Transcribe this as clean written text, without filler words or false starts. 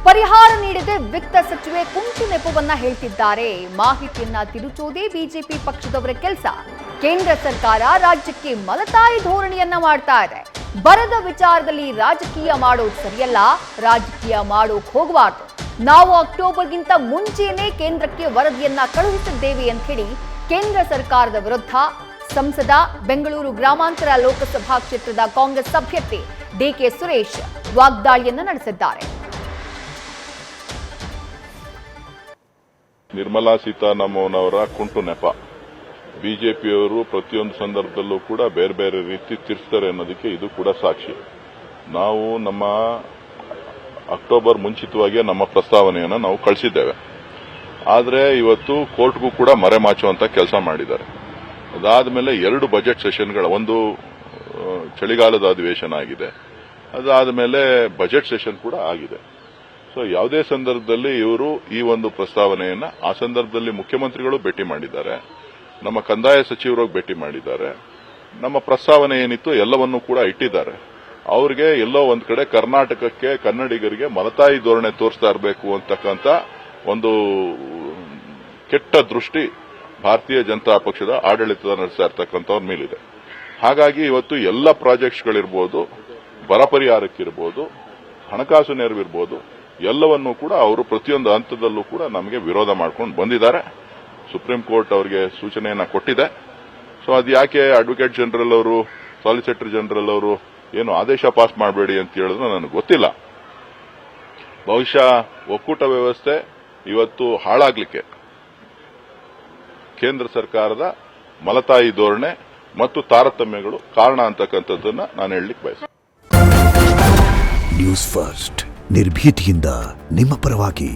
ಪರಿಹಾರ ನೀಡದೆ ವಿತ್ತ ಸಚಿವೆ ಕುಂಟು ನೆಪವನ್ನ ಹೇಳ್ತಿದ್ದಾರೆ. ಮಾಹಿತಿಯನ್ನ ತಿರುಚೋದೇ ಬಿಜೆಪಿ ಪಕ್ಷದವರ ಕೆಲಸ. ಕೇಂದ್ರ ಸರ್ಕಾರ ರಾಜ್ಯಕ್ಕೆ ಮಲತಾಯಿ ಧೋರಣೆಯನ್ನ ಮಾಡ್ತಾ ಇದೆ. ಬರದ ವಿಚಾರದಲ್ಲಿ ರಾಜಕೀಯ ಮಾಡೋದು ಸರಿಯಲ್ಲ, ರಾಜಕೀಯ ಮಾಡೋಕ್ ಹೋಗಬಾರ್ದು. ನಾವು ಅಕ್ಟೋಬರ್ಗಿಂತ ಮುಂಚೆನೇ ಕೇಂದ್ರಕ್ಕೆ ವರದಿಯನ್ನ ಕಳುಹಿಸಿದ್ದೇವೆ ಅಂತ ಹೇಳಿ ಕೇಂದ್ರ ಸರ್ಕಾರದ ವಿರುದ್ಧ ಸಂಸದ ಬೆಂಗಳೂರು ಗ್ರಾಮಾಂತರ ಲೋಕಸಭಾ ಕ್ಷೇತ್ರದ ಕಾಂಗ್ರೆಸ್ ಅಭ್ಯರ್ಥಿ ಡಿಕೆ ಸುರೇಶ್ ವಾಗ್ದಾಳಿಯನ್ನ ನಡೆಸಿದ್ದಾರೆ. ನಿರ್ಮಲಾ ಸೀತಾರಾಮನ್ ಅವರ ಕುಂಟು ನೆಪ. ಬಿಜೆಪಿಯವರು ಪ್ರತಿಯೊಂದು ಸಂದರ್ಭದಲ್ಲೂ ಕೂಡ ಬೇರೆ ಬೇರೆ ರೀತಿ ತಿರ್ಸ್ತಾರೆ ಅನ್ನೋದಕ್ಕೆ ಇದು ಕೂಡ ಸಾಕ್ಷಿ. ನಾವು ನಮ್ಮ ಅಕ್ಟೋಬರ್ ಮುಂಚಿತವಾಗಿ ನಮ್ಮ ಪ್ರಸ್ತಾವನೆಯನ್ನು ನಾವು ಕಳಿಸಿದ್ದೇವೆ. ಆದರೆ ಇವತ್ತು ಕೋರ್ಟ್ಗೂ ಕೂಡ ಮರೆಮಾಚುವಂತ ಕೆಲಸ ಮಾಡಿದ್ದಾರೆ. ಅದಾದ ಮೇಲೆ 2 ಬಜೆಟ್ ಸೆಷನ್ಗಳ, ಒಂದು ಚಳಿಗಾಲದ ಅಧಿವೇಶನ ಆಗಿದೆ, ಅದಾದ ಮೇಲೆ ಬಜೆಟ್ ಸೆಷನ್ ಕೂಡ ಆಗಿದೆ. ಸೊ ಯಾವುದೇ ಸಂದರ್ಭದಲ್ಲಿ ಇವರು ಈ ಒಂದು ಪ್ರಸ್ತಾವನೆಯನ್ನ ಆ ಸಂದರ್ಭದಲ್ಲಿ ಮುಖ್ಯಮಂತ್ರಿಗಳು ಭೇಟಿ ಮಾಡಿದ್ದಾರೆ, ನಮ್ಮ ಕಂದಾಯ ಸಚಿವರು ಭೇಟಿ ಮಾಡಿದ್ದಾರೆ, ನಮ್ಮ ಪ್ರಸ್ತಾವನೆ ಏನಿತ್ತು ಎಲ್ಲವನ್ನೂ ಕೂಡ ಇಟ್ಟಿದ್ದಾರೆ. ಅವರಿಗೆ ಎಲ್ಲೋ ಒಂದ್ ಕಡೆ ಕರ್ನಾಟಕಕ್ಕೆ, ಕನ್ನಡಿಗರಿಗೆ ಮಲತಾಯಿ ಧೋರಣೆ ತೋರಿಸ್ತಾ ಇರಬೇಕು ಅಂತಕ್ಕಂಥ ಒಂದು ಕೆಟ್ಟ ದೃಷ್ಟಿ ಭಾರತೀಯ ಜನತಾ ಪಕ್ಷದ ಆಡಳಿತದ ನಡೆಸ್ತಾ ಇರ್ತಕ್ಕಂಥವ್ರ ಮೇಲಿದೆ. ಹಾಗಾಗಿ ಇವತ್ತು ಎಲ್ಲ ಪ್ರಾಜೆಕ್ಟ್ಸ್ಗಳಿರ್ಬೋದು, ಬರ ಪರಿಹಾರಕ್ಕಿರ್ಬೋದು, ಹಣಕಾಸು ನೆರವಿರ್ಬೋದು, ಎಲ್ಲವನ್ನೂ ಕೂಡ ಅವರು ಪ್ರತಿಯೊಂದು ಹಂತದಲ್ಲೂ ಕೂಡ ನಮಗೆ ವಿರೋಧ ಮಾಡ್ಕೊಂಡು ಬಂದಿದ್ದಾರೆ. ಸುಪ್ರೀಂ ಕೋರ್ಟ್ ಅವರಿಗೆ ಸೂಚನೆಯನ್ನ ಕೊಟ್ಟಿದೆ. ಸೊ ಅದು ಯಾಕೆ ಅಡ್ವೊಕೇಟ್ ಜನರಲ್ ಅವರು, ಸಾಲಿಸಿಟರ್ ಜನರಲ್ ಅವರು ಏನು ಆದೇಶ ಪಾಸ್ ಮಾಡಬೇಡಿ ಅಂತ ಹೇಳಿದ್ರು ನನಗೆ ಗೊತ್ತಿಲ್ಲ. ಬಹುಶಃ ಒಕ್ಕೂಟ ವ್ಯವಸ್ಥೆ ಇವತ್ತು ಹಾಳಾಗ್ಲಿಕ್ಕೆ ಕೇಂದ್ರ ಸರ್ಕಾರದ ಮಲತಾಯಿ ಧೋರಣೆ ಮತ್ತು ತಾರತಮ್ಯಗಳು ಕಾರಣ ಅಂತಕ್ಕಂಥದ್ದನ್ನ ನಾನು ಹೇಳಲಿಕ್ಕೆ ಬಯಸ್ತೇನೆ. ನ್ಯೂಸ್ ಫಸ್ಟ್ ನಿರ್ಭೀತಿಯಿಂದ ನಿಮ್ಮ ಪರವಾಗಿ.